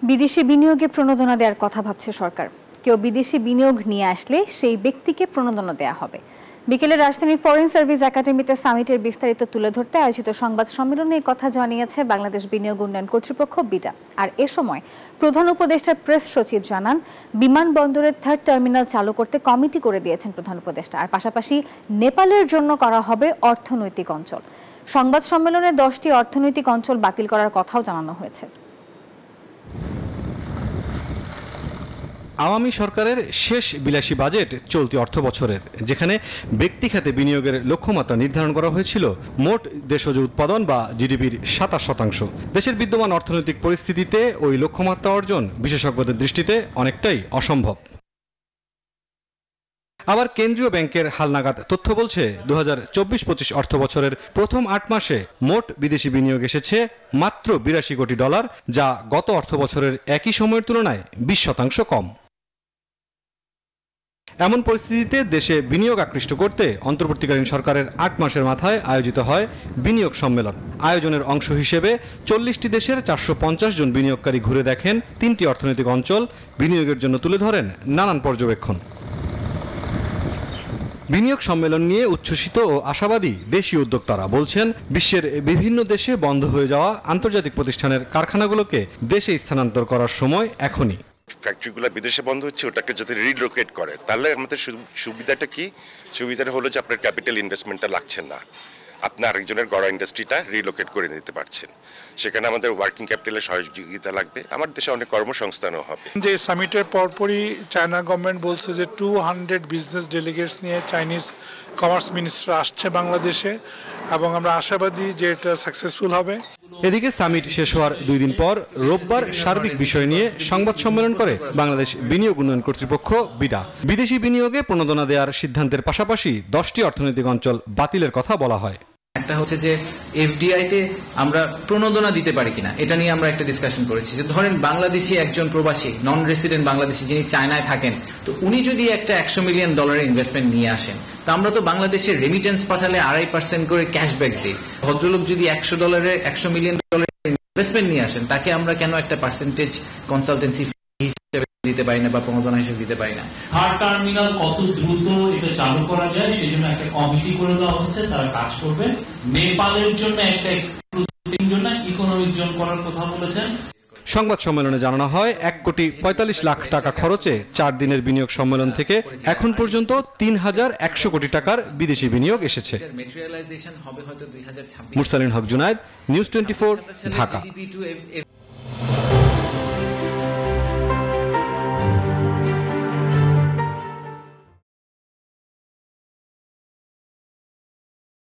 বিদেশি বিনিয়োগে প্রণোদনা দেওয়ার কথা ভাবছে সরকার। কেউ বিদেশি বিনিয়োগ নিয়ে আসলে সেই ব্যক্তিকে প্রণোদনা দেওয়া হবে। বিকেলে রাজধানীর ফরেন সার্ভিস একাডেমিতে সামিটের বিস্তারিত তুলে ধরতে আয়োজিত সংবাদ সম্মেলনে এই কথা জানিয়েছে বাংলাদেশ বিনিয়োগ উন্নয়ন কর্তৃপক্ষ বিডা। আর এ সময় প্রধান উপদেষ্টার প্রেস সচিব জানান, বিমানবন্দরের 3rd টার্মিনাল চালু করতে কমিটি করে দিয়েছেন প্রধান উপদেষ্টা। আর পাশাপাশি নেপালের জন্য করা হবে অর্থনৈতিক অঞ্চল। সংবাদ সম্মেলনে 10টি অর্থনৈতিক অঞ্চল বাতিল করার কথাও জানানো হয়েছে। আওয়ামী সরকারের শেষ বিলাসী বাজেট চলতি অর্থ বছরের, যেখানে ব্যক্তি খাতে বিনিয়োগের লক্ষ্যমাত্রা নির্ধারণ করা হয়েছিল মোট দেশজ উৎপাদন বা জিডিপির 27%। দেশের বিদ্যমান অর্থনৈতিক পরিস্থিতিতে ওই লক্ষ্যমাত্রা অর্জন বিশেষজ্ঞদের দৃষ্টিতে অনেকটাই অসম্ভব। আবার কেন্দ্রীয় ব্যাংকের হালনাগাদ তথ্য বলছে 2024-25 অর্থ বছরের প্রথম 8 মাসে মোট বিদেশি বিনিয়োগ এসেছে মাত্র $82 কোটি, যা গত অর্থ বছরের একই সময়ের তুলনায় 20% কম। এমন পরিস্থিতিতে দেশে বিনিয়োগ আকৃষ্ট করতে অন্তর্বর্তীকালীন সরকারের 8 মাসের মাথায় আয়োজিত হয় বিনিয়োগ সম্মেলন। আয়োজনের অংশ হিসেবে 40টি দেশের 450 জন বিনিয়োগকারী ঘুরে দেখেন 3টি অর্থনৈতিক অঞ্চল, বিনিয়োগের জন্য তুলে ধরেন নানান পর্যবেক্ষণ। বিনিয়োগ সম্মেলন নিয়ে উচ্ছ্বসিত ও আশাবাদী দেশীয় উদ্যোক্তারা বলছেন, বিশ্বের বিভিন্ন দেশে বন্ধ হয়ে যাওয়া আন্তর্জাতিক প্রতিষ্ঠানের কারখানাগুলোকে দেশে স্থানান্তর করার সময় এখনই। ফ্যাক্টরিগুলো বিদেশে বন্ধ হচ্ছে, ওটাকে যদি রিলোকেট করে তাহলে আমাদের সুবিধাটা কি? সুবিধাটা হলো যে আপনার ক্যাপিটাল ইনভেস্টমেন্টটা লাগছে না, আপনি আরেকজনের গড়া ইন্ডাস্ট্রিটা রিলোকেট করে নিতে পারছেন। সেখানে আমাদের ওয়ার্কিং ক্যাপিটালের সহযোগিতা লাগবে, আমার দেশে অনেক কর্মসংস্থানও হবে। যে সামিটের পরপরই চায়না গভর্নমেন্ট বলছে যে 200 বিজনেস ডেলিগেটস নিয়ে চাইনিজ কমার্স মিনিস্টার আসছে বাংলাদেশে, এবং আমরা আশাবাদী যে এটা সাকসেসফুল হবে। এদিকে সামিট শেষ হওয়ার 2 দিন পর রোববার সার্বিক বিষয় নিয়ে সংবাদ সম্মেলন করে বাংলাদেশ বিনিয়োগ উন্নয়ন কর্তৃপক্ষ বিডা। বিদেশি বিনিয়োগে প্রণোদনা দেওয়ার সিদ্ধান্তের পাশাপাশি 10টি অর্থনৈতিক অঞ্চল বাতিলের কথা বলা হয়। একটা হচ্ছে যে এফডিআই তে আমরা প্রণোদনা দিতে পারি কিনা, এটা নিয়ে আমরা একটা ডিসকাশন করেছি। যে ধরেন বাংলাদেশি একজন প্রবাসী নন রেসিডেন্ট বাংলাদেশি যিনি চায়নায় থাকেন, তো উনি যদি একটা $100 মিলিয়ন ইনভেস্টমেন্ট নিয়ে আসেন, তো আমরা তো বাংলাদেশের রেমিটেন্স পাঠালে 2.5% করে ক্যাশব্যাক দিই। ভদ্রলোক যদি $100 মিলিয়ন ইনভেস্টমেন্ট নিয়ে আসেন, তাকে আমরা কেন একটা পার্সেন্টেজ কনসালটেন্সি হিসেবে দিতে পারি না বা প্রণোদনা হিসেবে দিতে পারি না? 3rd টার্মিনাল কত দ্রুত এটা চালু করা যায় সেই জন্য একটা কমিটি করে দেওয়া হচ্ছে, তারা কাজ করবে। নেপালের জন্য একটা এক্সক্লুসিভ জন্য ইকোনমিক জোন করার কথা বলেছেন। সংবাদ সম্মেলনে জানানো হয়, 1,45 লাখ টাকা খরচে 4 দিনের বিনিয়োগ সম্মেলন থেকে এখন পর্যন্ত 3,100 কোটি টাকার বিদেশি বিনিয়োগ এসেছে। মুরসালিন হক জুনায়েদ, নিউজ 24, ঢাকা।